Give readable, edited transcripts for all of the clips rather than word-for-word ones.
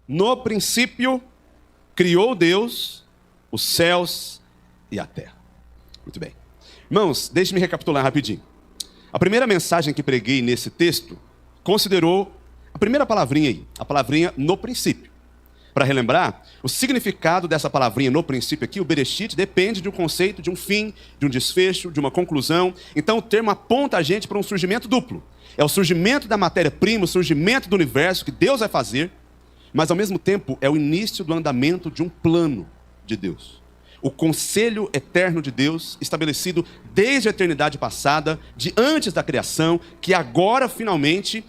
No princípio, criou Deus os céus e a terra. Muito bem. Irmãos, deixe-me recapitular rapidinho. A primeira mensagem que preguei nesse texto considerou a primeira palavrinha aí, a palavrinha no princípio. Para relembrar, o significado dessa palavrinha no princípio aqui, o Bereshit, depende de um conceito, de um fim, de um desfecho, de uma conclusão. Então o termo aponta a gente para um surgimento duplo. É o surgimento da matéria-prima, o surgimento do universo que Deus vai fazer, mas ao mesmo tempo é o início do andamento de um plano de Deus. O conselho eterno de Deus, estabelecido desde a eternidade passada, de antes da criação, que agora finalmente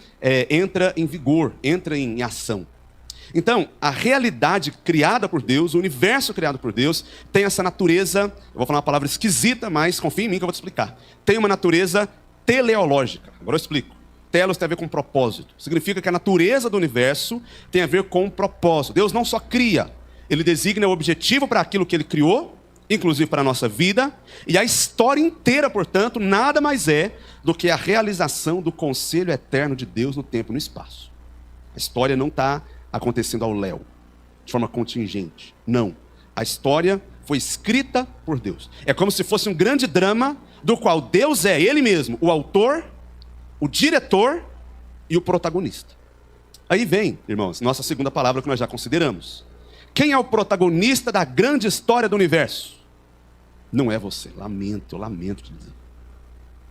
entra em vigor, entra em ação. Então, a realidade criada por Deus, o universo criado por Deus, tem essa natureza, eu vou falar uma palavra esquisita, mas confia em mim que eu vou te explicar. Tem uma natureza teleológica. Agora eu explico. Telos tem a ver com propósito. Significa que a natureza do universo tem a ver com propósito. Deus não só cria, Ele designa o objetivo para aquilo que Ele criou, inclusive para a nossa vida, e a história inteira, portanto, nada mais é do que a realização do conselho eterno de Deus no tempo e no espaço. A história não está acontecendo ao léu, de forma contingente. Não. A história foi escrita por Deus. É como se fosse um grande drama do qual Deus é Ele mesmo, o autor, o diretor e o protagonista. Aí vem, irmãos, nossa segunda palavra que nós já consideramos. Quem é o protagonista da grande história do universo? Não é você. Lamento te dizer.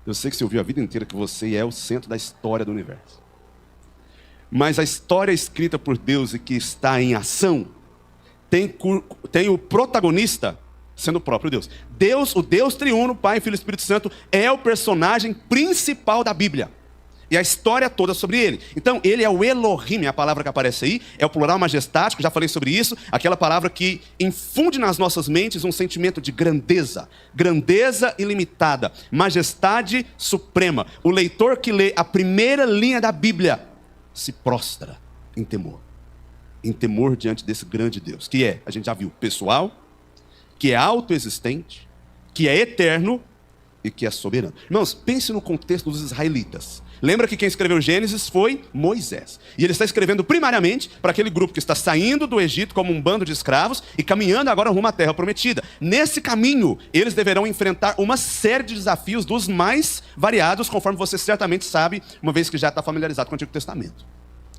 Eu sei que você ouviu a vida inteira que você é o centro da história do universo. Mas a história escrita por Deus e que está em ação, tem o protagonista sendo o próprio Deus. Deus, o Deus triuno, Pai, Filho e Espírito Santo, é o personagem principal da Bíblia. E a história toda sobre ele. Então, ele é o Elohim, a palavra que aparece aí, é o plural majestático, já falei sobre isso, aquela palavra que infunde nas nossas mentes um sentimento de grandeza, grandeza ilimitada, majestade suprema. O leitor que lê a primeira linha da Bíblia se prostra em temor diante desse grande Deus, que é, a gente já viu, pessoal, que é autoexistente, que é eterno e que é soberano. Irmãos, pense no contexto dos israelitas. Lembra que quem escreveu Gênesis foi Moisés. E ele está escrevendo primariamente para aquele grupo que está saindo do Egito como um bando de escravos e caminhando agora rumo à terra prometida. Nesse caminho, eles deverão enfrentar uma série de desafios dos mais variados, conforme você certamente sabe, uma vez que já está familiarizado com o Antigo Testamento.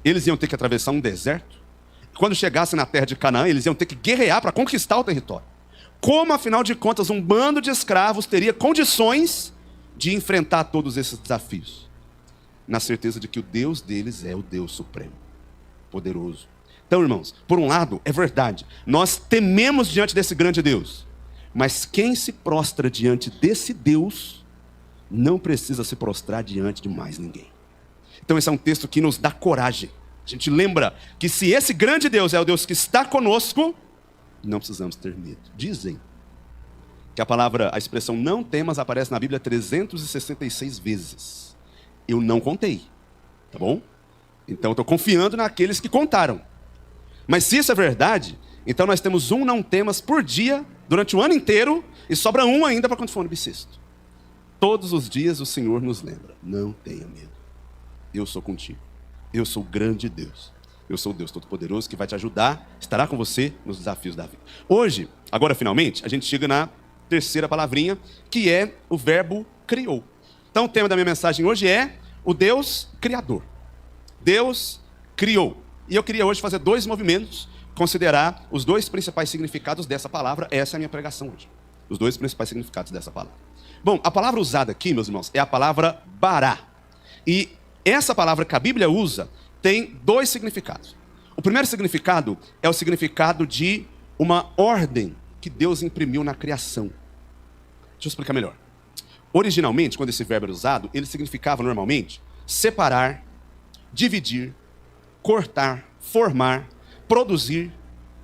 Eles iam ter que atravessar um deserto. Quando chegassem na terra de Canaã, eles iam ter que guerrear para conquistar o território. Como, afinal de contas, um bando de escravos teria condições de enfrentar todos esses desafios? Na certeza de que o Deus deles é o Deus supremo, poderoso. Então, irmãos, por um lado, é verdade, nós tememos diante desse grande Deus, mas quem se prostra diante desse Deus, não precisa se prostrar diante de mais ninguém. Então esse é um texto que nos dá coragem. A gente lembra que se esse grande Deus é o Deus que está conosco, não precisamos ter medo. Dizem que a expressão não temas aparece na Bíblia 366 vezes. Eu não contei, tá bom? Então eu estou confiando naqueles que contaram. Mas se isso é verdade, então nós temos um não temas por dia, durante o ano inteiro, e sobra um ainda para quando for no bissexto. Todos os dias o Senhor nos lembra, não tenha medo. Eu sou contigo. Eu sou o grande Deus. Eu sou o Deus Todo-Poderoso que vai te ajudar, estará com você nos desafios da vida. Hoje, agora finalmente, a gente chega na terceira palavrinha, que é o verbo criou. Então o tema da minha mensagem hoje é o Deus Criador. Deus criou. E eu queria hoje fazer dois movimentos, considerar os dois principais significados dessa palavra. Essa é a minha pregação hoje. Os dois principais significados dessa palavra. Bom, a palavra usada aqui, meus irmãos, é a palavra bará. E essa palavra que a Bíblia usa tem dois significados. O primeiro significado é o significado de uma ordem que Deus imprimiu na criação. Deixa eu explicar melhor. Originalmente, quando esse verbo era usado, ele significava normalmente separar, dividir, cortar, formar, produzir,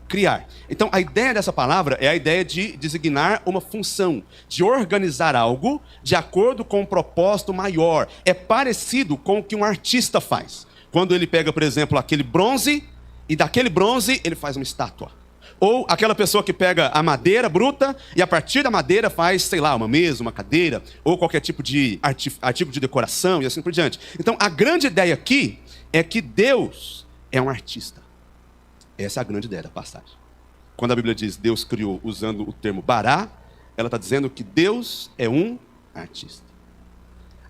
criar. Então a ideia dessa palavra é a ideia de designar uma função, de organizar algo de acordo com um propósito maior. É parecido com o que um artista faz. Quando ele pega, por exemplo, aquele bronze, e daquele bronze ele faz uma estátua. Ou aquela pessoa que pega a madeira bruta e a partir da madeira faz, sei lá, uma mesa, uma cadeira, ou qualquer tipo de artigo de decoração e assim por diante. Então a grande ideia aqui é que Deus é um artista. Essa é a grande ideia da passagem. Quando a Bíblia diz Deus criou usando o termo bará, ela está dizendo que Deus é um artista.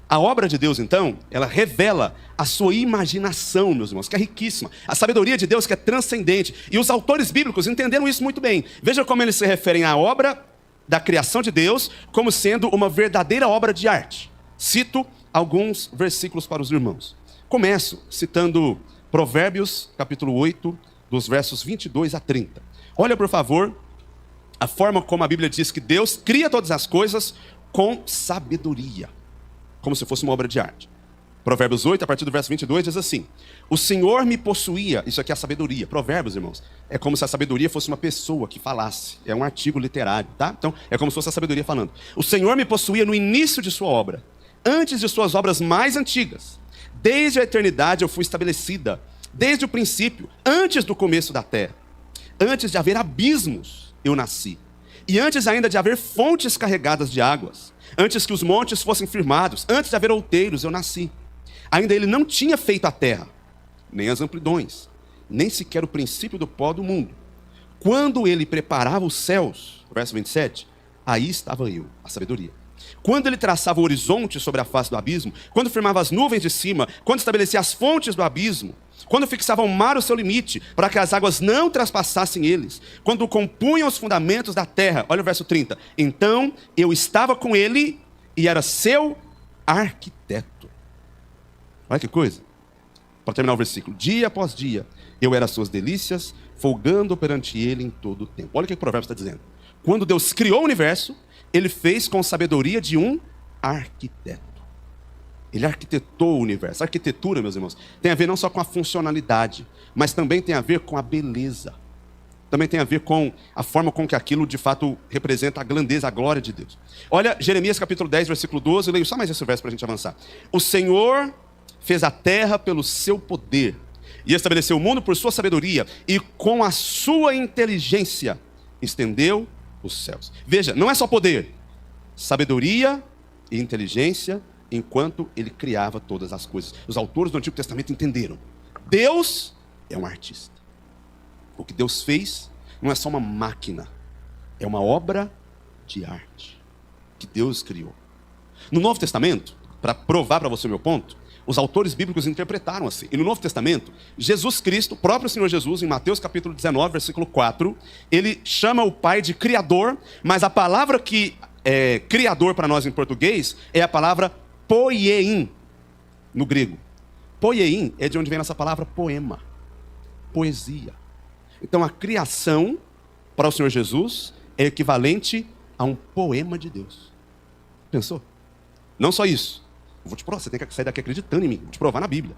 A obra de Deus, então, ela revela a sua imaginação, meus irmãos, que é riquíssima. A sabedoria de Deus que é transcendente. E os autores bíblicos entenderam isso muito bem. Veja como eles se referem à obra da criação de Deus como sendo uma verdadeira obra de arte. Cito alguns versículos para os irmãos. Começo citando Provérbios, capítulo 8, dos versos 22 a 30. Olha, por favor, a forma como a Bíblia diz que Deus cria todas as coisas com sabedoria, como se fosse uma obra de arte. Provérbios 8, a partir do verso 22, diz assim: o Senhor me possuía, isso aqui é a sabedoria. Provérbios, irmãos, é como se a sabedoria fosse uma pessoa que falasse. É um artigo literário, tá? Então, é como se fosse a sabedoria falando. O Senhor me possuía no início de sua obra, antes de suas obras mais antigas. Desde a eternidade eu fui estabelecida, desde o princípio, antes do começo da terra. Antes de haver abismos, eu nasci. E antes ainda de haver fontes carregadas de águas. Antes que os montes fossem firmados, antes de haver outeiros, eu nasci. Ainda ele não tinha feito a terra, nem as amplidões, nem sequer o princípio do pó do mundo. Quando ele preparava os céus, verso 27, aí estava eu, a sabedoria. Quando ele traçava o horizonte sobre a face do abismo, quando firmava as nuvens de cima, quando estabelecia as fontes do abismo, quando fixava ao mar o seu limite, para que as águas não traspassassem eles, quando compunham os fundamentos da terra, olha o verso 30, então eu estava com ele e era seu arquiteto. Olha que coisa. Para terminar o versículo, dia após dia, eu era suas delícias, folgando perante ele em todo o tempo. Olha o que o provérbio está dizendo. Quando Deus criou o universo, ele fez com sabedoria de um arquiteto. Ele arquitetou o universo. A arquitetura, meus irmãos, tem a ver não só com a funcionalidade, mas também tem a ver com a beleza. Também tem a ver com a forma com que aquilo de fato representa a grandeza, a glória de Deus. Olha Jeremias capítulo 10, versículo 12, eu leio só mais esse verso para a gente avançar. O Senhor fez a terra pelo seu poder e estabeleceu o mundo por sua sabedoria e com a sua inteligência estendeu os céus. Veja, não é só poder, sabedoria e inteligência enquanto ele criava todas as coisas. Os autores do Antigo Testamento entenderam. Deus é um artista. O que Deus fez não é só uma máquina, é uma obra de arte que Deus criou. No Novo Testamento, para provar para você o meu ponto, os autores bíblicos interpretaram assim. E no Novo Testamento, Jesus Cristo, o próprio Senhor Jesus, em Mateus capítulo 19, versículo 4, ele chama o Pai de Criador, mas a palavra que é Criador para nós em português é a palavra poiein, no grego. Poiein é de onde vem essa palavra poema, poesia. Então a criação para o Senhor Jesus é equivalente a um poema de Deus. Pensou? Não só isso. Eu vou te provar, você tem que sair daqui acreditando em mim, vou te provar na Bíblia.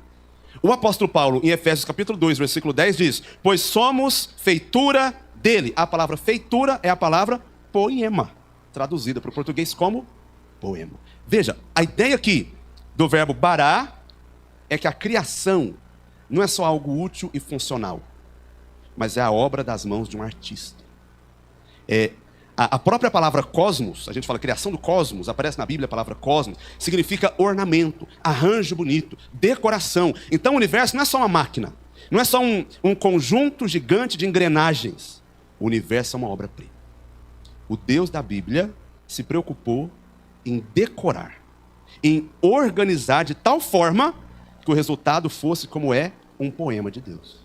O apóstolo Paulo, em Efésios capítulo 2, versículo 10, diz: pois somos feitura dele. A palavra feitura é a palavra poema, traduzida para o português como poema. Veja, a ideia aqui do verbo bará é que a criação não é só algo útil e funcional, mas é a obra das mãos de um artista. A própria palavra cosmos, a gente fala criação do cosmos, aparece na Bíblia a palavra cosmos, significa ornamento, arranjo bonito, decoração. Então o universo não é só uma máquina, não é só um conjunto gigante de engrenagens. O universo é uma obra-prima. O Deus da Bíblia se preocupou em decorar, em organizar de tal forma que o resultado fosse como é um poema de Deus.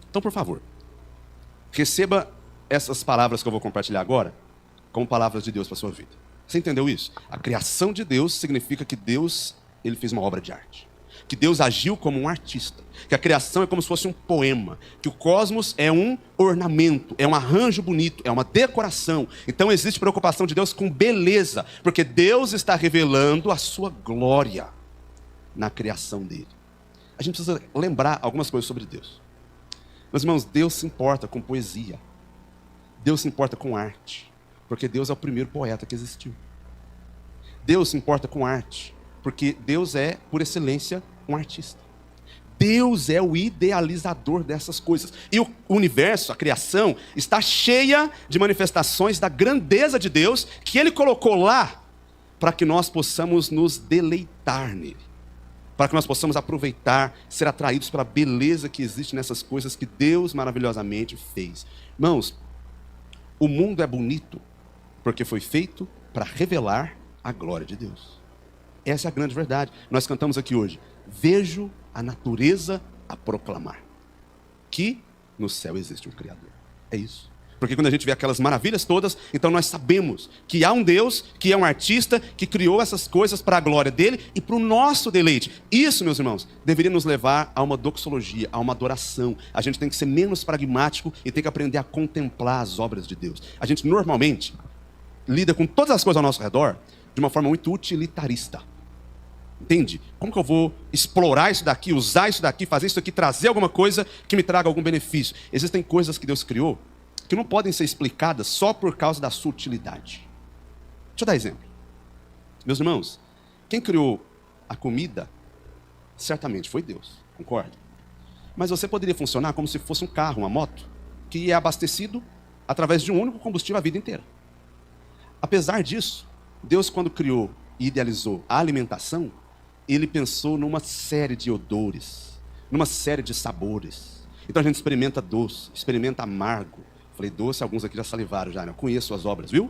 Então, por favor, receba essas palavras que eu vou compartilhar agora como palavras de Deus para a sua vida. Você entendeu isso? A criação de Deus significa que Deus, ele fez uma obra de arte. Que Deus agiu como um artista. Que a criação é como se fosse um poema. Que o cosmos é um ornamento, é um arranjo bonito, é uma decoração. Então existe preocupação de Deus com beleza, porque Deus está revelando a sua glória na criação dele. A gente precisa lembrar algumas coisas sobre Deus. Meus irmãos, Deus se importa com poesia. Deus se importa com arte, porque Deus é o primeiro poeta que existiu. Deus se importa com arte, porque Deus é, por excelência, um artista. Deus é o idealizador dessas coisas. E o universo, a criação, está cheia de manifestações da grandeza de Deus, que Ele colocou lá, para que nós possamos nos deleitar nele. para que nós possamos aproveitar, ser atraídos pela beleza que existe nessas coisas que Deus maravilhosamente fez. Irmãos, o mundo é bonito porque foi feito para revelar a glória de Deus. Essa é a grande verdade. Nós cantamos aqui hoje: vejo a natureza a proclamar que no céu existe um Criador. É isso. Porque quando a gente vê aquelas maravilhas todas, então nós sabemos que há um Deus, que é um artista, que criou essas coisas para a glória dele e para o nosso deleite. Isso, meus irmãos, deveria nos levar a uma doxologia, a uma adoração. A gente tem que ser menos pragmático e tem que aprender a contemplar as obras de Deus. A gente normalmente lida com todas as coisas ao nosso redor de uma forma muito utilitarista. Entende? Como que eu vou explorar isso daqui, usar isso daqui, fazer isso aqui, trazer alguma coisa que me traga algum benefício? Existem coisas que Deus criou que não podem ser explicadas só por causa da sua utilidade. Deixa eu dar exemplo. Meus irmãos, quem criou a comida, certamente foi Deus, concorda? Mas você poderia funcionar como se fosse um carro, uma moto, que é abastecido através de um único combustível a vida inteira. Apesar disso, Deus, quando criou e idealizou a alimentação, ele pensou numa série de odores, numa série de sabores. Então a gente experimenta doce, experimenta amargo. Falei doce, alguns aqui já salivaram já, né? Eu conheço as obras, viu?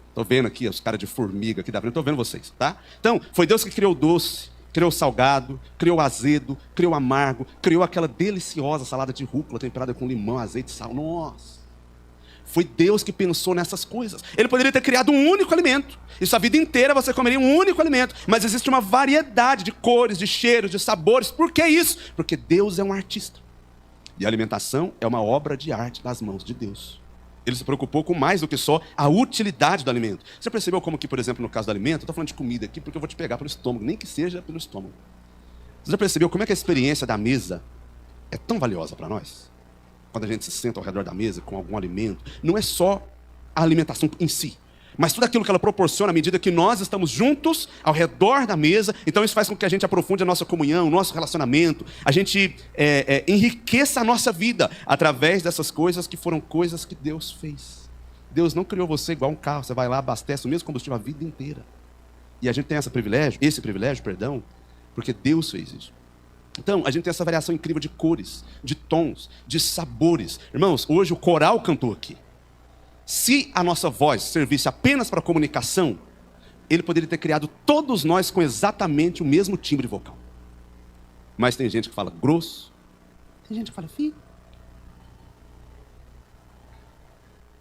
Estou vendo aqui os caras de formiga aqui da frente, estou vendo vocês, tá? Então, foi Deus que criou o doce, criou o salgado, criou o azedo, criou o amargo, criou aquela deliciosa salada de rúcula temperada com limão, azeite e sal. Nossa! Foi Deus que pensou nessas coisas. Ele poderia ter criado um único alimento. Isso a vida inteira você comeria um único alimento. Mas existe uma variedade de cores, de cheiros, de sabores. Por que isso? Porque Deus é um artista. E a alimentação é uma obra de arte das mãos de Deus. Ele se preocupou com mais do que só a utilidade do alimento. Você percebeu como que, por exemplo, no caso do alimento, eu estou falando de comida aqui porque eu vou te pegar pelo estômago, nem que seja pelo estômago. Você já percebeu como é que a experiência da mesa é tão valiosa para nós? Quando a gente se senta ao redor da mesa com algum alimento, não é só a alimentação em si, mas tudo aquilo que ela proporciona à medida que nós estamos juntos ao redor da mesa. Então isso faz com que a gente aprofunde a nossa comunhão, o nosso relacionamento, a gente enriqueça a nossa vida através dessas coisas que foram coisas que Deus fez. Deus não criou você igual um carro, você vai lá, abastece o mesmo combustível a vida inteira. E a gente tem esse privilégio, porque Deus fez isso. Então, a gente tem essa variação incrível de cores, de tons, de sabores. Irmãos, hoje o coral cantou aqui. Se a nossa voz servisse apenas para comunicação, ele poderia ter criado todos nós com exatamente o mesmo timbre vocal. Mas tem gente que fala grosso, tem gente que fala fino.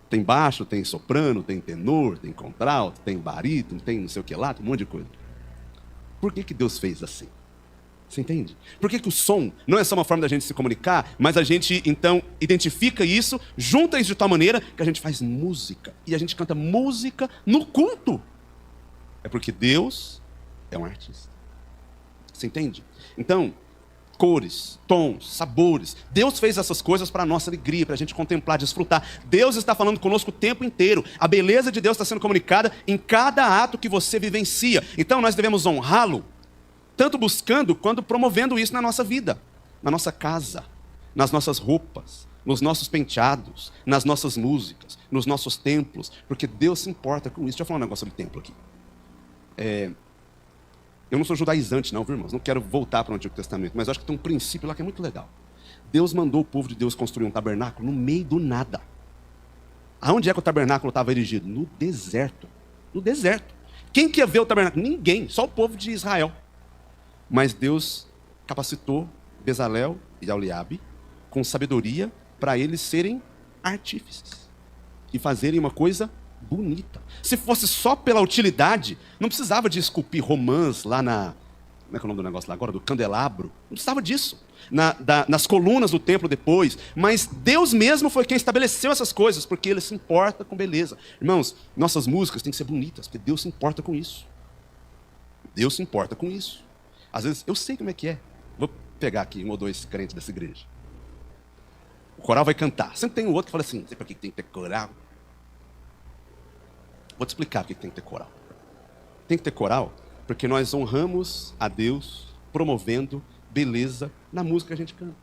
Tem baixo, tem soprano, tem tenor, tem contralto, tem barítono, tem não sei o que lá, tem um monte de coisa. Por que Deus fez assim? Você entende? Por que o som não é só uma forma da gente se comunicar, mas a gente, então, identifica isso, junta isso de tal maneira que a gente faz música. E a gente canta música no culto. É porque Deus é um artista. Você entende? Então, cores, tons, sabores. Deus fez essas coisas para a nossa alegria, para a gente contemplar, desfrutar. Deus está falando conosco o tempo inteiro. A beleza de Deus está sendo comunicada em cada ato que você vivencia. Então, nós devemos honrá-lo, tanto buscando quanto promovendo isso na nossa vida, na nossa casa, nas nossas roupas, nos nossos penteados, nas nossas músicas, nos nossos templos, porque Deus se importa com isso. Deixa eu falar um negócio sobre templo aqui. Eu não sou judaizante não, viu, irmãos? Não quero voltar para o Antigo Testamento, mas eu acho que tem um princípio lá que é muito legal. Deus mandou o povo de Deus construir um tabernáculo no meio do nada. Aonde é que o tabernáculo estava erigido? No deserto. No deserto. Quem que ia ver o tabernáculo? Ninguém, só o povo de Israel. Mas Deus capacitou Bezalel e Aholiabe com sabedoria para eles serem artífices e fazerem uma coisa bonita. Se fosse só pela utilidade, não precisava de esculpir romãs lá na... Como é que é o nome do negócio lá agora? Do candelabro. Não precisava disso. Nas colunas do templo depois. Mas Deus mesmo foi quem estabeleceu essas coisas, porque Ele se importa com beleza. Irmãos, nossas músicas têm que ser bonitas, porque Deus se importa com isso. Deus se importa com isso. Às vezes, eu sei como é que é. Vou pegar aqui um ou dois crentes dessa igreja. O coral vai cantar. Sempre tem um outro que fala assim, não sei para que tem que ter coral. Vou te explicar por que tem que ter coral. Tem que ter coral porque nós honramos a Deus promovendo beleza na música que a gente canta.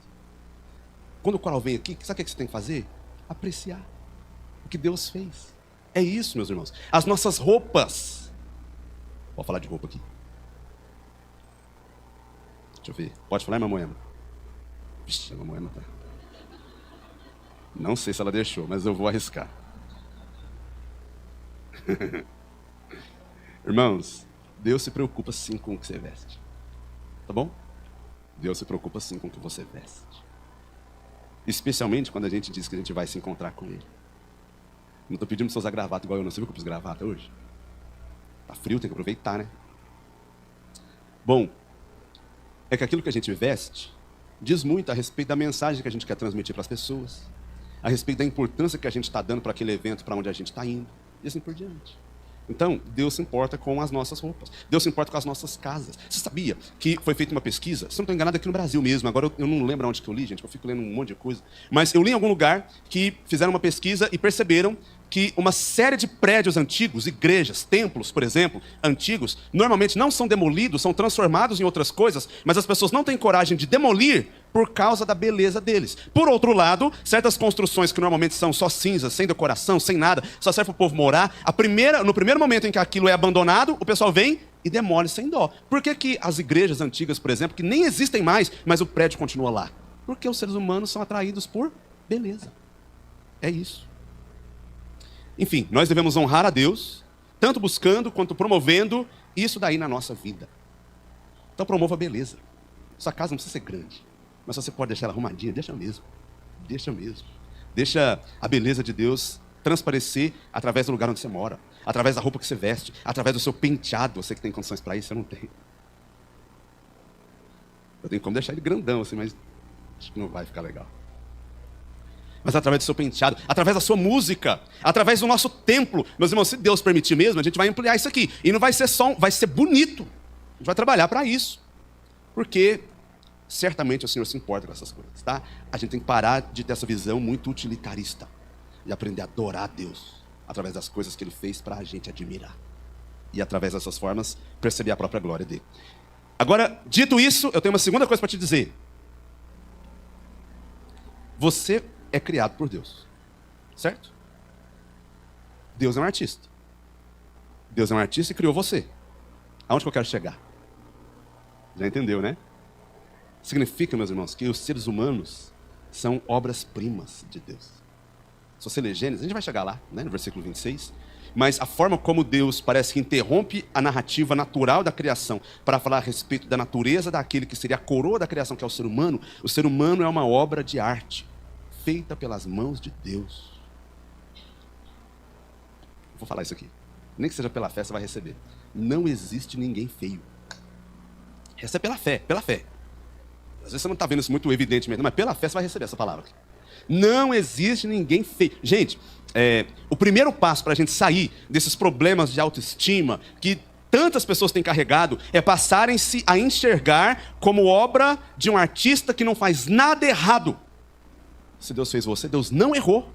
Quando o coral vem aqui, sabe o que você tem que fazer? Apreciar o que Deus fez. É isso, meus irmãos. As nossas roupas. Vou falar de roupa aqui. Deixa eu ver. Pode falar, irmã Moema? Vixe, a irmã Moema tá... Não sei se ela deixou, mas eu vou arriscar. Irmãos, Deus se preocupa sim com o que você veste. Tá bom? Deus se preocupa sim com o que você veste. Especialmente quando a gente diz que a gente vai se encontrar com Ele. Não estou pedindo para você usar gravata igual eu não. Você viu que eu pus gravata hoje? Tá frio, tem que aproveitar, né? Bom, é que aquilo que a gente veste diz muito a respeito da mensagem que a gente quer transmitir para as pessoas, a respeito da importância que a gente está dando para aquele evento, para onde a gente está indo, e assim por diante. Então, Deus se importa com as nossas roupas. Deus se importa com as nossas casas. Você sabia que foi feita uma pesquisa? Se não estou enganado, aqui no Brasil mesmo. Agora, eu não lembro onde que eu li, gente. Eu fico lendo um monte de coisa. Mas eu li em algum lugar que fizeram uma pesquisa e perceberam que uma série de prédios antigos, igrejas, templos, por exemplo, antigos, normalmente não são demolidos, são transformados em outras coisas, mas as pessoas não têm coragem de demolir por causa da beleza deles. Por outro lado, certas construções que normalmente são só cinzas, sem decoração, sem nada, só serve para o povo morar, no primeiro momento em que aquilo é abandonado, o pessoal vem e demole sem dó. Por que que as igrejas antigas, por exemplo, que nem existem mais, mas o prédio continua lá? Porque os seres humanos são atraídos por beleza. É isso. Enfim, nós devemos honrar a Deus, tanto buscando quanto promovendo isso daí na nossa vida. Então promova a beleza. Sua casa não precisa ser grande, mas se você pode deixar ela arrumadinha, deixa mesmo. Deixa mesmo. Deixa a beleza de Deus transparecer através do lugar onde você mora, através da roupa que você veste, através do seu penteado. Você que tem condições para isso, eu não tenho. Eu tenho como deixar ele grandão assim, mas acho que não vai ficar legal. Mas através do seu penteado, através da sua música, através do nosso templo. Meus irmãos, se Deus permitir mesmo, a gente vai ampliar isso aqui. E não vai ser só, vai ser bonito. A gente vai trabalhar para isso. Porque certamente o Senhor se importa com essas coisas, tá? A gente tem que parar de ter essa visão muito utilitarista e aprender a adorar a Deus através das coisas que Ele fez para a gente admirar. E através dessas formas, perceber a própria glória dEle. Agora, dito isso, eu tenho uma segunda coisa para te dizer. Você é criado por Deus, certo? Deus é um artista. Deus é um artista e criou você. Aonde que eu quero chegar? Já entendeu, né? Significa, meus irmãos, que os seres humanos são obras-primas de Deus. Se você ler Gênesis, a gente vai chegar lá, né, no versículo 26, mas a forma como Deus parece que interrompe a narrativa natural da criação para falar a respeito da natureza daquele que seria a coroa da criação, que é o ser humano é uma obra de arte, feita pelas mãos de Deus. Vou falar isso aqui. Nem que seja pela fé, você vai receber. Não existe ninguém feio. Essa é pela fé, pela fé. Às vezes você não está vendo isso muito evidentemente, mas pela fé você vai receber essa palavra aqui. Não existe ninguém feio. Gente, o primeiro passo para a gente sair desses problemas de autoestima que tantas pessoas têm carregado é passarem-se a enxergar como obra de um artista que não faz nada errado. Se Deus fez você, Deus não errou.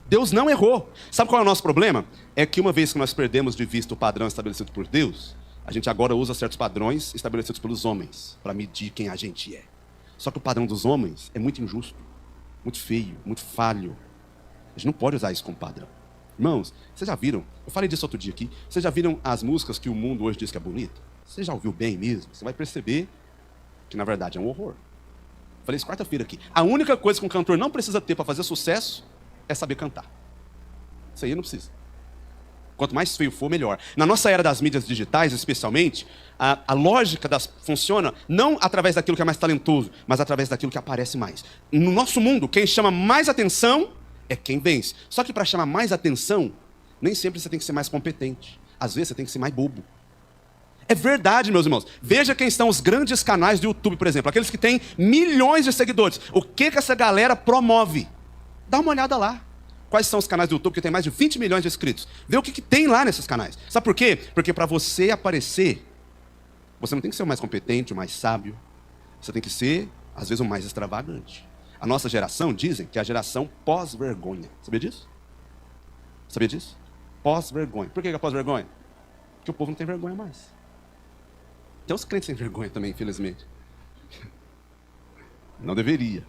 Deus não errou. Sabe qual é o nosso problema? É que uma vez que nós perdemos de vista o padrão estabelecido por Deus, a gente agora usa certos padrões estabelecidos pelos homens para medir quem a gente é. Só que o padrão dos homens é muito injusto, muito feio, muito falho. A gente não pode usar isso como padrão. Irmãos, vocês já viram? Eu falei disso outro dia aqui. Vocês já viram as músicas que o mundo hoje diz que é bonita? Você já ouviu bem mesmo? Você vai perceber que na verdade é um horror. Falei isso quarta-feira aqui. A única coisa que um cantor não precisa ter para fazer sucesso é saber cantar. Isso aí não precisa. Quanto mais feio for, melhor. Na nossa era das mídias digitais, especialmente, a lógica funciona não através daquilo que é mais talentoso, mas através daquilo que aparece mais. No nosso mundo, quem chama mais atenção é quem vence. Só que para chamar mais atenção, nem sempre você tem que ser mais competente. Às vezes você tem que ser mais bobo. É verdade, meus irmãos. Veja quem são os grandes canais do YouTube, por exemplo. Aqueles que têm milhões de seguidores. O que essa galera promove? Dá uma olhada lá. Quais são os canais do YouTube que tem mais de 20 milhões de inscritos? Vê o que tem lá nesses canais. Sabe por quê? Porque para você aparecer, você não tem que ser o mais competente, o mais sábio. Você tem que ser, às vezes, o mais extravagante. A nossa geração, dizem que é a geração pós-vergonha. Sabia disso? Sabia disso? Pós-vergonha. Por que é pós-vergonha? Porque o povo não tem vergonha mais. Tem os crentes sem vergonha também, infelizmente. Não deveria.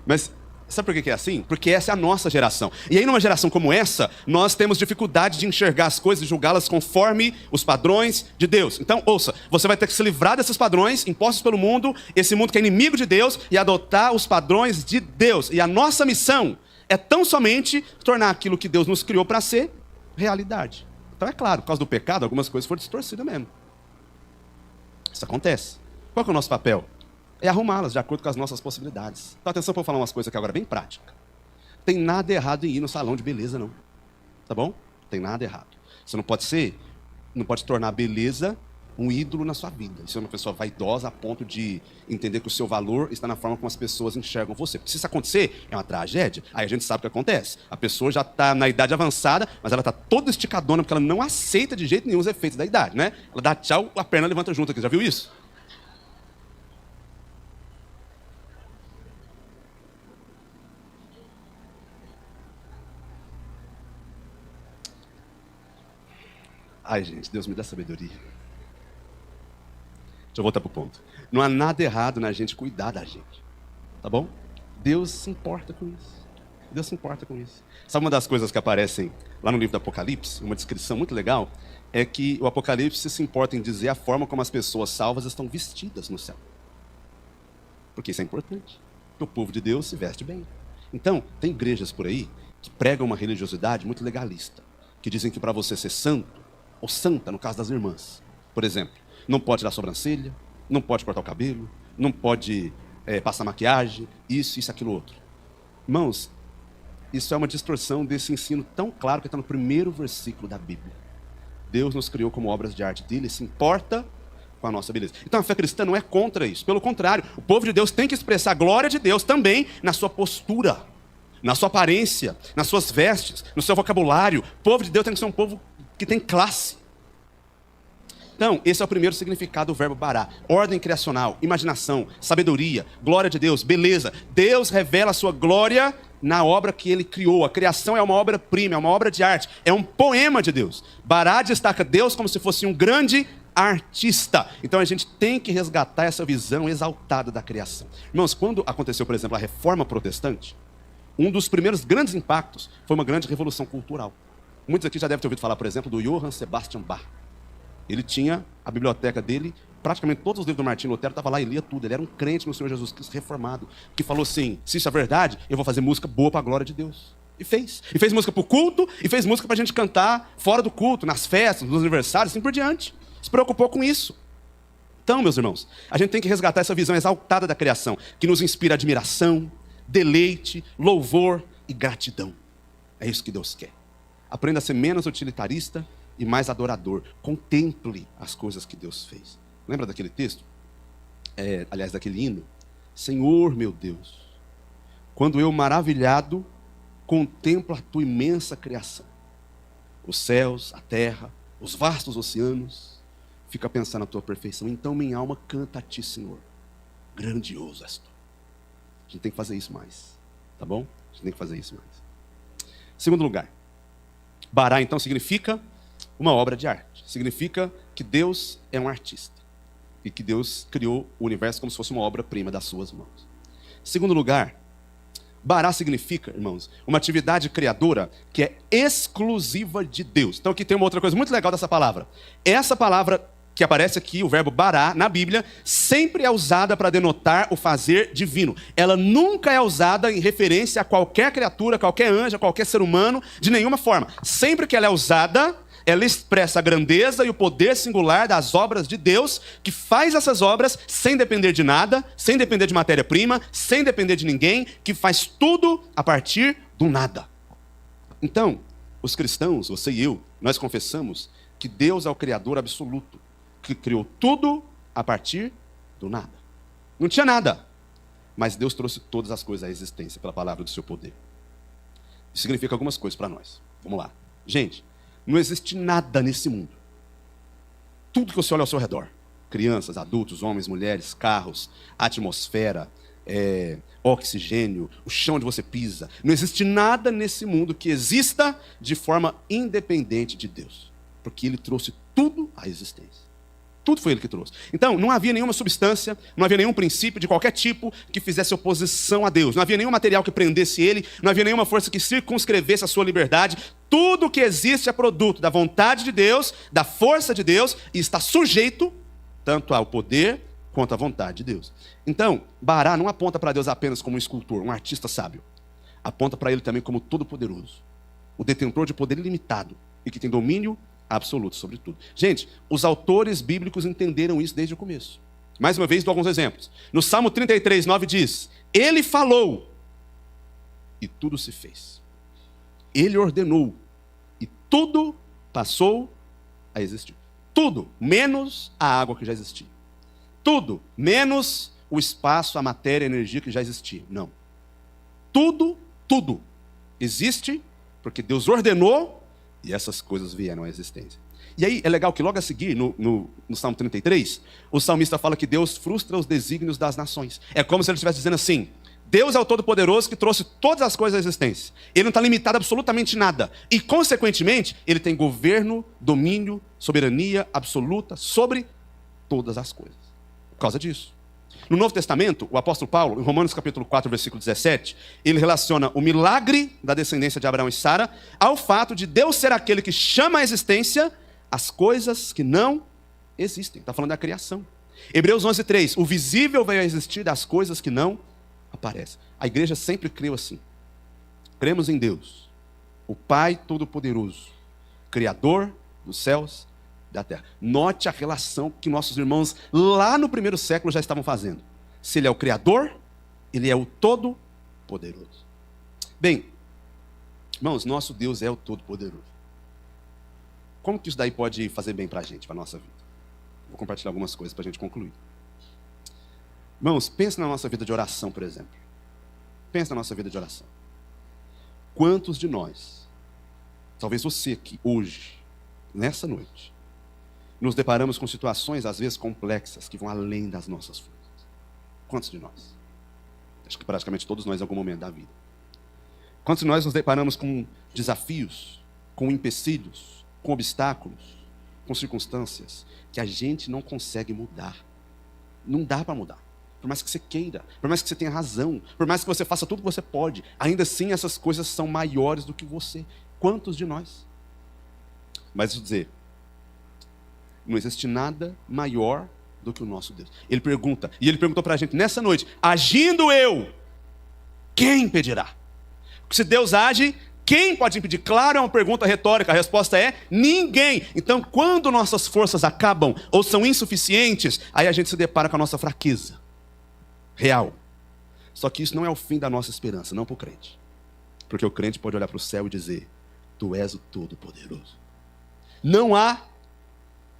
Mas Sabe por que é assim? Porque essa é a nossa geração. E aí, numa geração como essa, nós temos dificuldade de enxergar as coisas e julgá-las conforme os padrões de Deus. Então, ouça, você vai ter que se livrar desses padrões impostos pelo mundo, esse mundo que é inimigo de Deus, e adotar os padrões de Deus. E a nossa missão é tão somente tornar aquilo que Deus nos criou para ser realidade. Então, é claro, por causa do pecado, algumas coisas foram distorcidas mesmo. Isso acontece. Qual que é o nosso papel? É arrumá-las de acordo com as nossas possibilidades. Então, atenção para eu falar umas coisas aqui agora bem práticas. Tem nada errado em ir no salão de beleza, não. Tá bom? Tem nada errado. Você não pode tornar a beleza um ídolo na sua vida. Você é uma pessoa vaidosa a ponto de entender que o seu valor está na forma como as pessoas enxergam você. Porque se isso acontecer, é uma tragédia. Aí a gente sabe o que acontece. A pessoa já está na idade avançada, mas ela está toda esticadona porque ela não aceita de jeito nenhum os efeitos da idade, né? Ela dá tchau, a perna levanta junto aqui. Já viu isso? Ai, gente, Deus me dá sabedoria. Deixa eu voltar pro ponto. Não há nada errado na gente cuidar da gente. Tá bom? Deus se importa com isso. Deus se importa com isso. Sabe uma das coisas que aparecem lá no livro do Apocalipse? Uma descrição muito legal. É que o Apocalipse se importa em dizer a forma como as pessoas salvas estão vestidas no céu. Porque isso é importante. Porque o povo de Deus se veste bem. Então, tem igrejas por aí que pregam uma religiosidade muito legalista. Que dizem que para você ser santo, ou santa, no caso das irmãs, por exemplo, não pode dar sobrancelha, não pode cortar o cabelo, não pode passar maquiagem, isso, aquilo, outro. Irmãos, isso é uma distorção desse ensino tão claro que está no primeiro versículo da Bíblia. Deus nos criou como obras de arte dele, se importa com a nossa beleza. Então a fé cristã não é contra isso, pelo contrário, o povo de Deus tem que expressar a glória de Deus também na sua postura, na sua aparência, nas suas vestes, no seu vocabulário. O povo de Deus tem que ser um povo que tem classe. Então, esse é o primeiro significado do verbo bará. Ordem criacional, imaginação, sabedoria, glória de Deus, beleza. Deus revela a sua glória na obra que ele criou. A criação é uma obra-prima, é uma obra de arte, é um poema de Deus. Bará destaca Deus como se fosse um grande artista. Então a gente tem que resgatar essa visão exaltada da criação. Irmãos, quando aconteceu, por exemplo, a Reforma Protestante, um dos primeiros grandes impactos foi uma grande revolução cultural. Muitos aqui já devem ter ouvido falar, por exemplo, do Johann Sebastian Bach. Ele tinha a biblioteca dele, praticamente todos os livros do Martinho Lutero estavam lá e lia tudo. Ele era um crente no Senhor Jesus Cristo reformado, que falou assim, se isso é verdade, eu vou fazer música boa para a glória de Deus. E fez. E fez música para o culto, e fez música para a gente cantar fora do culto, nas festas, nos aniversários, assim por diante. Se preocupou com isso. Então, meus irmãos, a gente tem que resgatar essa visão exaltada da criação, que nos inspira admiração, deleite, louvor e gratidão. É isso que Deus quer. Aprenda a ser menos utilitarista e mais adorador. Contemple as coisas que Deus fez. Lembra daquele texto? Aliás, daquele hino? Senhor, meu Deus, quando eu maravilhado contemplo a tua imensa criação, os céus, a terra, os vastos oceanos, fico a pensar na tua perfeição. Então minha alma canta a ti, Senhor. Grandioso és tu. A gente tem que fazer isso mais. Tá bom? A gente tem que fazer isso mais. Segundo lugar. Bará, então, significa uma obra de arte. Significa que Deus é um artista. E que Deus criou o universo como se fosse uma obra-prima das suas mãos. Segundo lugar, bará significa, irmãos, uma atividade criadora que é exclusiva de Deus. Então aqui tem uma outra coisa muito legal dessa palavra. Essa palavra que aparece aqui, o verbo bará, na Bíblia, sempre é usada para denotar o fazer divino. Ela nunca é usada em referência a qualquer criatura, qualquer anjo, qualquer ser humano, de nenhuma forma. Sempre que ela é usada, ela expressa a grandeza e o poder singular das obras de Deus, que faz essas obras sem depender de nada, sem depender de matéria-prima, sem depender de ninguém, que faz tudo a partir do nada. Então, os cristãos, você e eu, nós confessamos que Deus é o Criador absoluto, que criou tudo a partir do nada. Não tinha nada, mas Deus trouxe todas as coisas à existência pela palavra do seu poder. Isso significa algumas coisas para nós. Vamos lá. Gente, não existe nada nesse mundo. Tudo que você olha ao seu redor, crianças, adultos, homens, mulheres, carros, atmosfera, oxigênio, o chão onde você pisa, não existe nada nesse mundo que exista de forma independente de Deus, porque Ele trouxe tudo à existência. Tudo foi ele que trouxe. Então, não havia nenhuma substância, não havia nenhum princípio de qualquer tipo que fizesse oposição a Deus. Não havia nenhum material que prendesse ele, não havia nenhuma força que circunscrevesse a sua liberdade. Tudo que existe é produto da vontade de Deus, da força de Deus, e está sujeito tanto ao poder quanto à vontade de Deus. Então, Bará não aponta para Deus apenas como um escultor, um artista sábio. Aponta para ele também como todo-poderoso, o detentor de poder ilimitado e que tem domínio absoluto sobre tudo. Gente, os autores bíblicos entenderam isso desde o começo. Mais uma vez, dou alguns exemplos. No Salmo 33, 9 diz: Ele falou e tudo se fez. Ele ordenou e tudo passou a existir. Tudo, menos a água que já existia. Tudo, menos o espaço, a matéria, a energia que já existia. Não. Tudo existe porque Deus ordenou e essas coisas vieram à existência. E aí é legal que logo a seguir, no Salmo 33, o salmista fala que Deus frustra os desígnios das nações. É como se ele estivesse dizendo assim: Deus é o Todo-Poderoso que trouxe todas as coisas à existência. Ele não está limitado a absolutamente nada. E, consequentemente, ele tem governo, domínio, soberania absoluta sobre todas as coisas. Por causa disso. No Novo Testamento, o apóstolo Paulo, em Romanos capítulo 4, versículo 17, ele relaciona o milagre da descendência de Abraão e Sara ao fato de Deus ser aquele que chama à existência as coisas que não existem. Está falando da criação. Hebreus 11, 3, o visível veio a existir das coisas que não aparecem. A igreja sempre creu assim. Cremos em Deus, o Pai Todo-Poderoso, Criador dos céus da terra. Note a relação que nossos irmãos lá no primeiro século já estavam fazendo. Se ele é o Criador, ele é o Todo-Poderoso. Bem, irmãos, nosso Deus é o Todo-Poderoso. Como que isso daí pode fazer bem para a gente, para a nossa vida? Vou compartilhar algumas coisas para a gente concluir. Irmãos, pense na nossa vida de oração, por exemplo. Pense na nossa vida de oração. Quantos de nós, talvez você aqui, hoje, nessa noite, nos deparamos com situações, às vezes, complexas, que vão além das nossas forças? Quantos de nós? Acho que praticamente todos nós em algum momento da vida. Quantos de nós nos deparamos com desafios, com empecilhos, com obstáculos, com circunstâncias que a gente não consegue mudar? Não dá para mudar. Por mais que você queira, por mais que você tenha razão, por mais que você faça tudo que você pode, ainda assim essas coisas são maiores do que você. Quantos de nós? Mas deixa eu dizer, não existe nada maior do que o nosso Deus. Ele pergunta, e ele perguntou para a gente nessa noite: agindo eu, quem impedirá? Porque se Deus age, quem pode impedir? Claro, é uma pergunta retórica, a resposta é ninguém. Então, quando nossas forças acabam ou são insuficientes, aí a gente se depara com a nossa fraqueza real. Só que isso não é o fim da nossa esperança, não para o crente. Porque o crente pode olhar para o céu e dizer: Tu és o Todo-Poderoso. Não há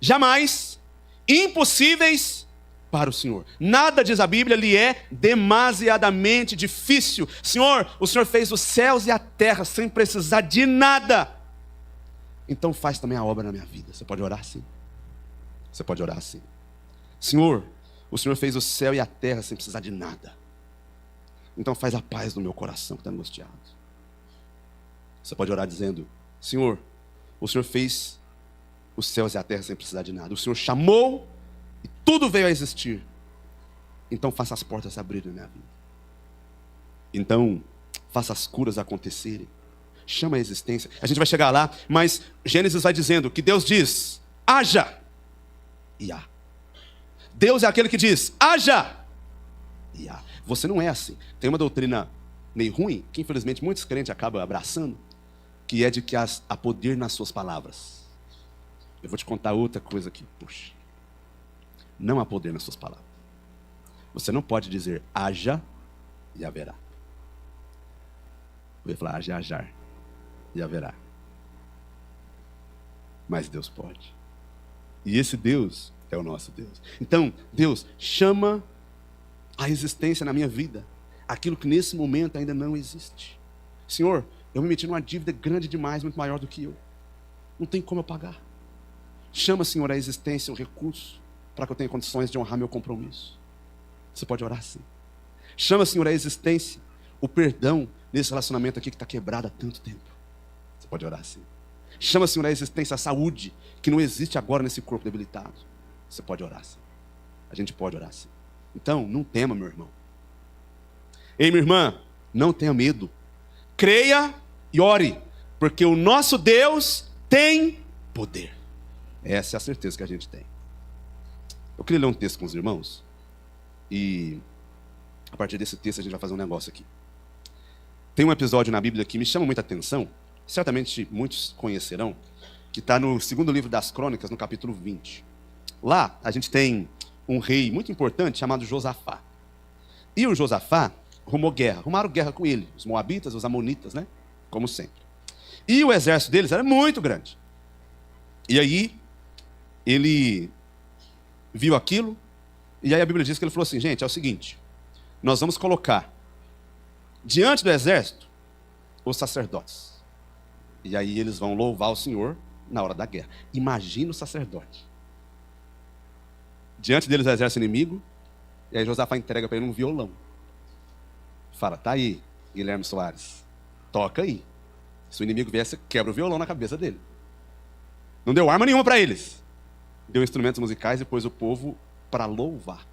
jamais impossíveis para o Senhor. Nada, diz a Bíblia, lhe é demasiadamente difícil. Senhor, o Senhor fez os céus e a terra sem precisar de nada. Então faz também a obra na minha vida. Você pode orar assim. Você pode orar assim: Senhor, o Senhor fez o céu e a terra sem precisar de nada. Então faz a paz no meu coração que está angustiado. Você pode orar dizendo: Senhor, o Senhor fez os céus e a terra sem precisar de nada. O Senhor chamou e tudo veio a existir. Então faça as portas abrirem na minha vida. Então faça as curas acontecerem. Chama a existência. A gente vai chegar lá, mas Gênesis vai dizendo que Deus diz: haja, e há. Deus é aquele que diz: haja, e há. Você não é assim. Tem uma doutrina meio ruim, que infelizmente muitos crentes acabam abraçando, que é de que há poder nas suas palavras. Eu vou te contar outra coisa aqui. Puxa. Não há poder nas suas palavras. Você não pode dizer haja e haverá. Eu ia falar haja, hajar e haverá. Mas Deus pode. E esse Deus é o nosso Deus. Então, Deus, chama a existência na minha vida aquilo que nesse momento ainda não existe. Senhor, eu me meti numa dívida grande demais, muito maior do que eu. Não tem como eu pagar. Chama, Senhor, a existência, o recurso, para que eu tenha condições de honrar meu compromisso. Você pode orar assim. Chama, Senhor, a existência, o perdão nesse relacionamento aqui que está quebrado há tanto tempo. Você pode orar assim. Chama, Senhor, a existência, a saúde, que não existe agora nesse corpo debilitado. Você pode orar sim. A gente pode orar sim. Então, não tema, meu irmão. Ei, minha irmã, não tenha medo. Creia e ore, porque o nosso Deus tem poder. Essa é a certeza que a gente tem. Eu queria ler um texto com os irmãos, e a partir desse texto a gente vai fazer um negócio aqui. Tem um episódio na Bíblia que me chama muita atenção, certamente muitos conhecerão, que está no segundo livro das Crônicas, no capítulo 20. Lá a gente tem um rei muito importante chamado Josafá. E o Josafá arrumaram guerra com ele, os moabitas, os amonitas, né? Como sempre. E o exército deles era muito grande. E aí, ele viu aquilo, e aí a Bíblia diz que ele falou assim, gente, é o seguinte, nós vamos colocar diante do exército os sacerdotes. E aí eles vão louvar o Senhor na hora da guerra. Imagina o sacerdote. Diante deles o exército inimigo, e aí Josafá entrega para ele um violão. Fala, tá aí, Guilherme Soares, toca aí. Se o inimigo vier, você quebra o violão na cabeça dele. Não deu arma nenhuma para eles. Deu instrumentos musicais e pôs o povo para louvar.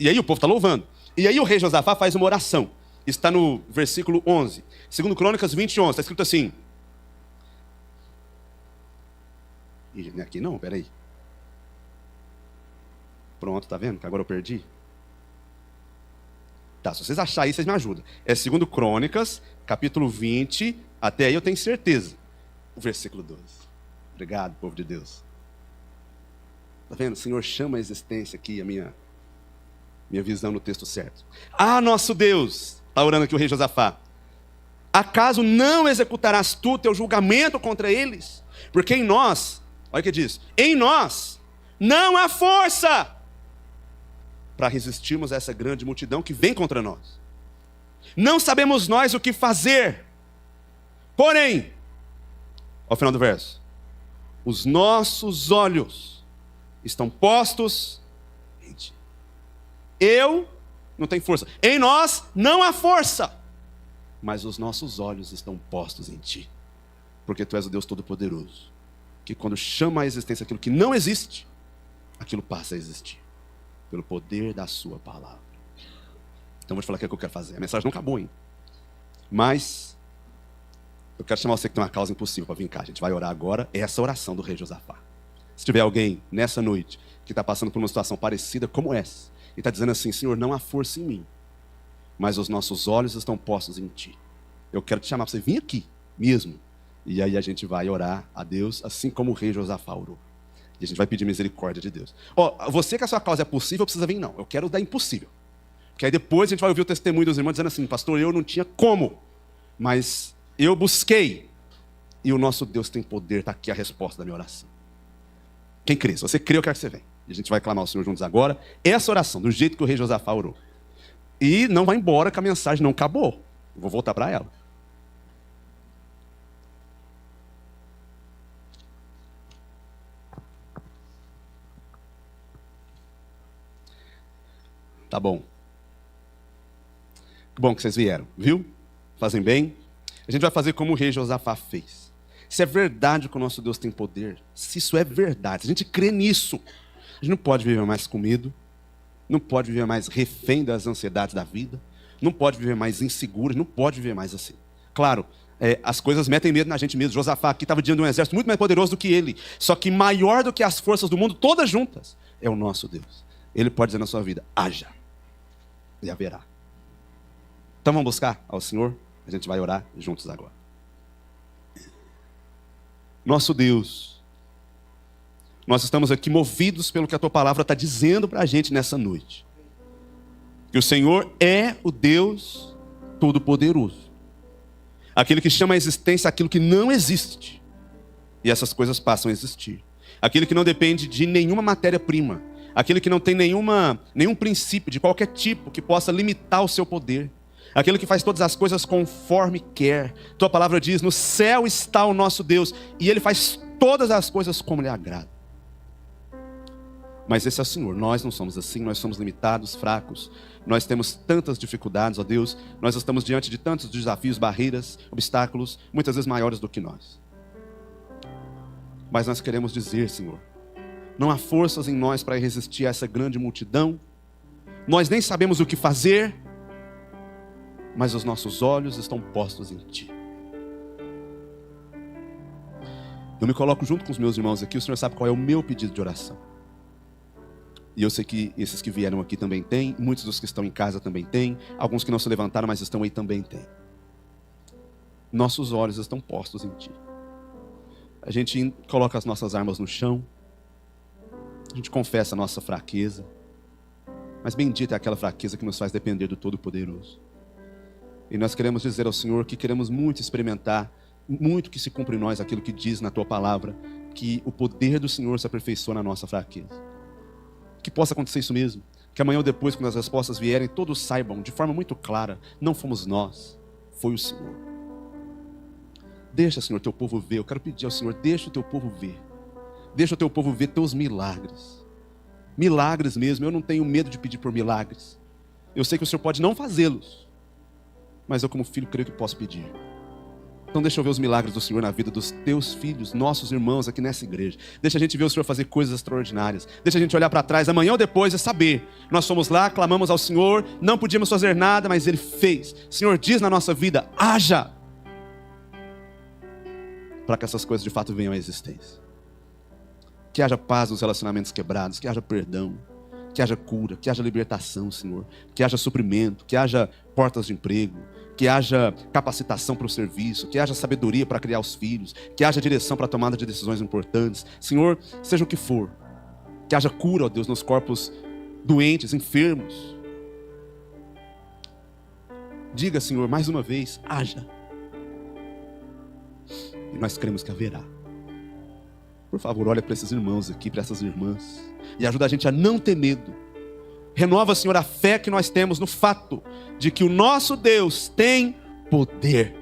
E aí o povo está louvando. E aí o rei Josafá faz uma oração. Está no versículo 11. Segundo Crônicas 20, 11. Está escrito assim. Ih, não é aqui não, peraí. Pronto, tá vendo? Que agora eu perdi. Tá, se vocês acharem aí, vocês me ajudam. É segundo Crônicas, capítulo 20, até aí eu tenho certeza. O versículo 12. Obrigado, povo de Deus. Tá vendo? O Senhor chama a existência aqui, a minha visão no texto certo. Ah, nosso Deus, está orando aqui o rei Josafá. Acaso não executarás tu teu julgamento contra eles? Porque em nós, olha o que diz, em nós não há força para resistirmos a essa grande multidão que vem contra nós. Não sabemos nós o que fazer. Porém, ao final do verso, os nossos olhos estão postos em ti. Eu não tenho força. Em nós não há força. Mas os nossos olhos estão postos em ti. Porque tu és o Deus Todo-Poderoso. Que quando chama à existência aquilo que não existe, aquilo passa a existir. Pelo poder da sua palavra. Então vou te falar o que é que eu quero fazer. A mensagem não acabou, hein? Mas eu quero chamar você que tem uma causa impossível para vir cá. A gente vai orar agora. É essa oração do rei Josafá. Se tiver alguém nessa noite que está passando por uma situação parecida como essa, e está dizendo assim, Senhor, não há força em mim, mas os nossos olhos estão postos em ti. Eu quero te chamar para você vir aqui mesmo. E aí a gente vai orar a Deus, assim como o rei Josafá orou. E a gente vai pedir misericórdia de Deus. Você que a sua causa é possível, precisa vir não. Eu quero dar impossível. Porque aí depois a gente vai ouvir o testemunho dos irmãos dizendo assim, pastor, eu não tinha como, mas eu busquei. E o nosso Deus tem poder, está aqui a resposta da minha oração. Quem crê? Se você crê, eu quero que você venha. E a gente vai clamar ao Senhor juntos agora. Essa oração, do jeito que o rei Josafá orou. E não vai embora que a mensagem não acabou. Eu vou voltar para ela. Tá bom. Que bom que vocês vieram, viu? Fazem bem. A gente vai fazer como o rei Josafá fez. Se é verdade que o nosso Deus tem poder, se isso é verdade, se a gente crê nisso, a gente não pode viver mais com medo, não pode viver mais refém das ansiedades da vida, não pode viver mais inseguro, não pode viver mais assim. Claro, as coisas metem medo na gente mesmo. Josafá aqui estava diante de um exército muito mais poderoso do que ele, só que maior do que as forças do mundo, todas juntas, é o nosso Deus. Ele pode dizer na sua vida, haja, e haverá. Então vamos buscar ao Senhor, a gente vai orar juntos agora. Nosso Deus, nós estamos aqui movidos pelo que a Tua palavra está dizendo para a gente nessa noite. Que o Senhor é o Deus Todo-Poderoso. Aquele que chama a existência aquilo que não existe. E essas coisas passam a existir. Aquele que não depende de nenhuma matéria-prima. Aquele que não tem nenhum princípio de qualquer tipo que possa limitar o seu poder. Aquele que faz todas as coisas conforme quer. Tua palavra diz, no céu está o nosso Deus, e Ele faz todas as coisas como lhe agrada. Mas esse é o Senhor, nós não somos assim, nós somos limitados, fracos. Nós temos tantas dificuldades, ó Deus. Nós estamos diante de tantos desafios, barreiras, obstáculos, muitas vezes maiores do que nós. Mas nós queremos dizer, Senhor, Não há forças em nós para resistir a essa grande multidão. Nós nem sabemos o que fazer, mas os nossos olhos estão postos em Ti. Eu me coloco junto com os meus irmãos aqui. O Senhor sabe qual é o meu pedido de oração. E eu sei que esses que vieram aqui também têm. Muitos dos que estão em casa também têm. Alguns que não se levantaram, mas estão aí também têm. Nossos olhos estão postos em Ti. A gente coloca as nossas armas no chão. A gente confessa a nossa fraqueza. Mas bendita é aquela fraqueza que nos faz depender do Todo-Poderoso. E nós queremos dizer ao Senhor que queremos muito experimentar, muito que se cumpra em nós aquilo que diz na Tua palavra, que o poder do Senhor se aperfeiçoa na nossa fraqueza. Que possa acontecer isso mesmo. Que amanhã ou depois, quando as respostas vierem, todos saibam de forma muito clara, não fomos nós, foi o Senhor. Deixa, Senhor, Teu povo ver. Eu quero pedir ao Senhor, deixa o Teu povo ver. Deixa o Teu povo ver Teus milagres. Milagres mesmo. Eu não tenho medo de pedir por milagres. Eu sei que o Senhor pode não fazê-los, mas eu como filho creio que posso pedir. Então deixa eu ver os milagres do Senhor na vida dos Teus filhos, nossos irmãos aqui nessa igreja. Deixa a gente ver o Senhor fazer coisas extraordinárias. Deixa a gente olhar para trás amanhã ou depois e saber. Nós fomos lá, clamamos ao Senhor, não podíamos fazer nada, mas Ele fez. O Senhor diz na nossa vida, haja, para que essas coisas de fato venham à existência. Que haja paz nos relacionamentos quebrados, que haja perdão, que haja cura, que haja libertação, Senhor. Que haja suprimento, que haja portas de emprego, que haja capacitação para o serviço, que haja sabedoria para criar os filhos, que haja direção para a tomada de decisões importantes. Senhor, seja o que for, que haja cura, ó Deus, nos corpos doentes, enfermos. Diga, Senhor, mais uma vez, haja. E nós cremos que haverá. Por favor, olha para esses irmãos aqui, para essas irmãs, e ajuda a gente a não ter medo. Renova, Senhor, a fé que nós temos no fato de que o nosso Deus tem poder.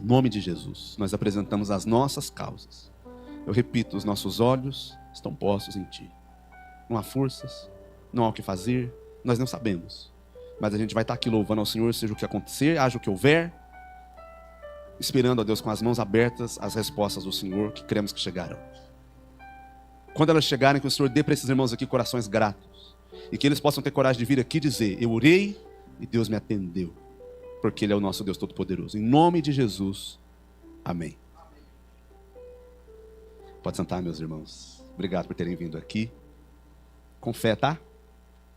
Em nome de Jesus, nós apresentamos as nossas causas. Eu repito, os nossos olhos estão postos em Ti. Não há forças, não há o que fazer, nós não sabemos. Mas a gente vai estar aqui louvando ao Senhor, seja o que acontecer, haja o que houver, esperando a Deus com as mãos abertas as respostas do Senhor que cremos que chegarão. Quando elas chegarem, que o Senhor dê para esses irmãos aqui corações gratos. E que eles possam ter coragem de vir aqui e dizer, eu orei e Deus me atendeu. Porque Ele é o nosso Deus Todo-Poderoso. Em nome de Jesus, amém. Pode sentar, meus irmãos. Obrigado por terem vindo aqui. Com fé, tá?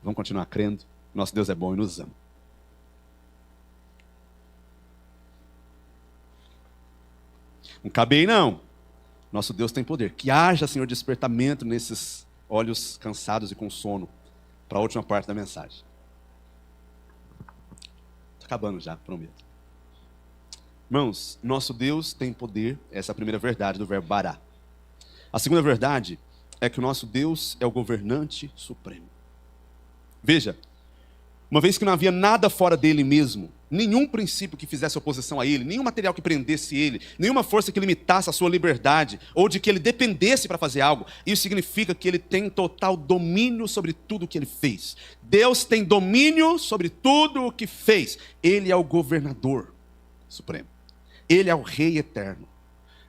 Vamos continuar crendo. Nosso Deus é bom e nos ama. Não cabe aí, não. Nosso Deus tem poder. Que haja, Senhor, despertamento nesses olhos cansados e com sono. Para a última parte da mensagem. Está acabando já, prometo. Irmãos, nosso Deus tem poder. Essa é a primeira verdade do verbo bará. A segunda verdade é que o nosso Deus é o governante supremo. Veja, uma vez que não havia nada fora dele mesmo, nenhum princípio que fizesse oposição a ele, nenhum material que prendesse ele, nenhuma força que limitasse a sua liberdade, ou de que ele dependesse para fazer algo, isso significa que ele tem total domínio sobre tudo o que ele fez. Deus tem domínio sobre tudo o que fez. Ele é o governador supremo. Ele é o rei eterno.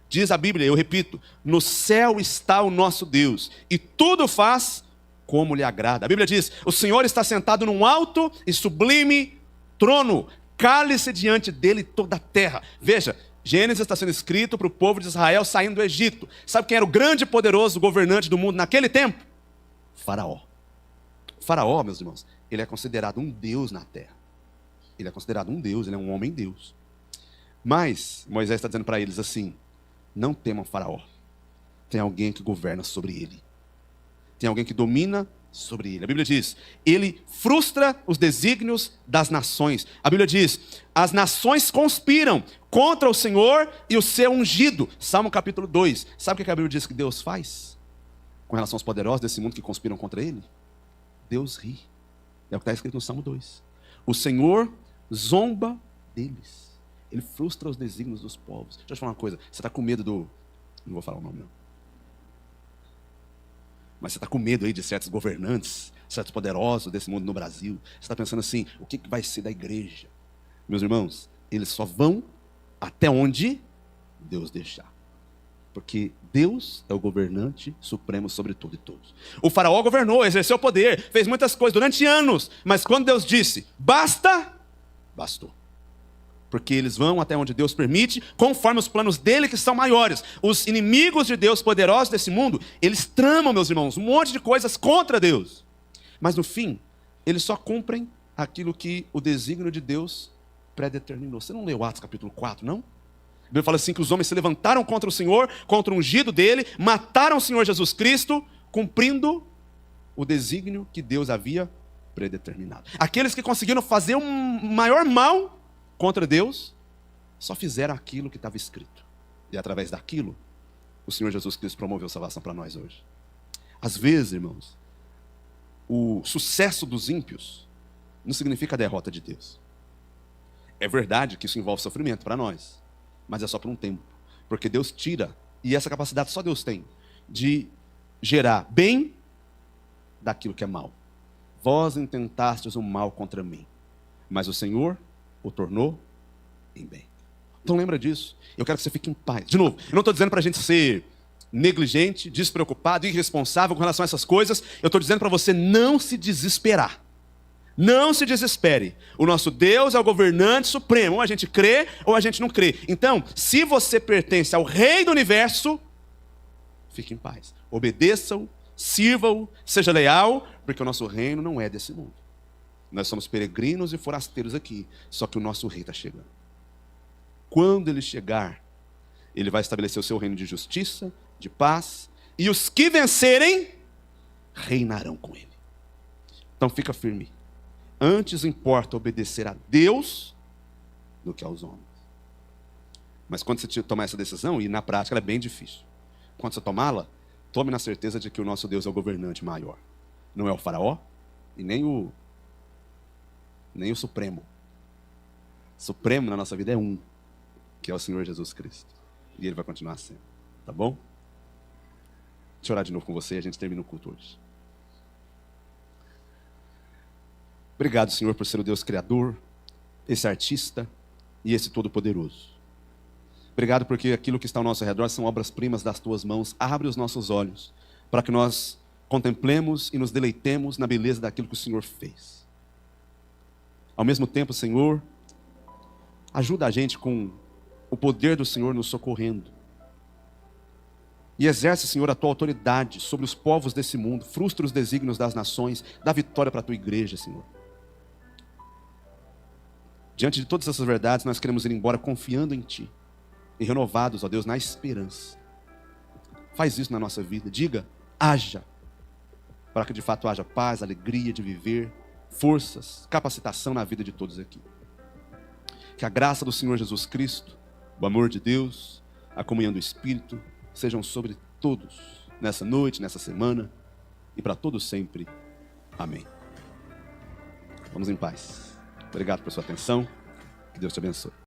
Diz a Bíblia, eu repito, no céu está o nosso Deus, e tudo faz como lhe agrada. A Bíblia diz, o Senhor está sentado num alto e sublime trono, cale-se diante dele toda a terra. Veja, Gênesis está sendo escrito para o povo de Israel saindo do Egito. Sabe quem era o grande e poderoso governante do mundo naquele tempo? Faraó. Faraó, meus irmãos, ele é considerado um deus na terra. Ele é considerado um deus, ele é um homem-deus. Mas Moisés está dizendo para eles assim, não temam Faraó. Tem alguém que governa sobre ele. Tem alguém que domina sobre ele. A Bíblia diz, ele frustra os desígnios das nações. A Bíblia diz, as nações conspiram contra o Senhor e o seu ungido. Salmo capítulo 2. Sabe o que a Bíblia diz que Deus faz com relação aos poderosos desse mundo que conspiram contra ele? Deus ri. É o que está escrito no Salmo 2. O Senhor zomba deles. Ele frustra os desígnios dos povos. Deixa eu te falar uma coisa. Você está com medo do... Não vou falar o nome, não. Mas você está com medo aí de certos governantes, certos poderosos desse mundo no Brasil. Você está pensando assim, o que vai ser da igreja? Meus irmãos, eles só vão até onde Deus deixar. Porque Deus é o governante supremo sobre tudo e todos. O faraó governou, exerceu poder, fez muitas coisas durante anos. Mas quando Deus disse, basta, bastou. Porque eles vão até onde Deus permite, conforme os planos dele que são maiores. Os inimigos de Deus poderosos desse mundo, eles tramam, meus irmãos, um monte de coisas contra Deus. Mas no fim, eles só cumprem aquilo que o desígnio de Deus predeterminou. Você não leu Atos capítulo 4, não? A Bíblia fala assim que os homens se levantaram contra o Senhor, contra o ungido dele, mataram o Senhor Jesus Cristo, cumprindo o desígnio que Deus havia predeterminado. Aqueles que conseguiram fazer um maior mal contra Deus, só fizeram aquilo que estava escrito. E através daquilo, o Senhor Jesus Cristo promoveu salvação para nós hoje. Às vezes, irmãos, o sucesso dos ímpios não significa a derrota de Deus. É verdade que isso envolve sofrimento para nós, mas é só por um tempo. Porque Deus tira, e essa capacidade só Deus tem, de gerar bem daquilo que é mal. Vós intentastes o mal contra mim, mas o Senhor o tornou em bem. Então lembra disso. Eu quero que você fique em paz. De novo, eu não estou dizendo para a gente ser negligente, despreocupado, irresponsável com relação a essas coisas. Eu estou dizendo para você não se desesperar. Não se desespere. O nosso Deus é o governante supremo. Ou a gente crê ou a gente não crê. Então, se você pertence ao Rei do Universo, fique em paz. Obedeça-o, sirva-o, seja leal, porque o nosso reino não é desse mundo. Nós somos peregrinos e forasteiros aqui, só que o nosso rei está chegando. Quando ele chegar, ele vai estabelecer o seu reino de justiça, de paz, e os que vencerem, reinarão com ele. Então fica firme. Antes importa obedecer a Deus do que aos homens. Mas quando você tomar essa decisão, e na prática ela é bem difícil, quando você tomá-la, tome na certeza de que o nosso Deus é o governante maior. Não é o faraó e nem o Supremo. Supremo na nossa vida é um, que é o Senhor Jesus Cristo. E Ele vai continuar sendo. Tá bom? Deixa eu orar de novo com você e a gente termina o culto hoje. Obrigado, Senhor, por ser o Deus Criador, esse artista e esse Todo-Poderoso. Obrigado porque aquilo que está ao nosso redor são obras-primas das Tuas mãos. Abre os nossos olhos para que nós contemplemos e nos deleitemos na beleza daquilo que o Senhor fez. Ao mesmo tempo, Senhor, ajuda a gente com o poder do Senhor nos socorrendo. E exerce, Senhor, a Tua autoridade sobre os povos desse mundo. Frustra os desígnios das nações. Dá vitória para a Tua igreja, Senhor. Diante de todas essas verdades, nós queremos ir embora confiando em Ti. E renovados, ó Deus, na esperança. Faz isso na nossa vida. Diga, haja. Para que de fato haja paz, alegria de viver, forças, capacitação na vida de todos aqui. Que a graça do Senhor Jesus Cristo, o amor de Deus, a comunhão do Espírito, sejam sobre todos, nessa noite, nessa semana, e para todos sempre. Amém. Vamos em paz. Obrigado por sua atenção. Que Deus te abençoe.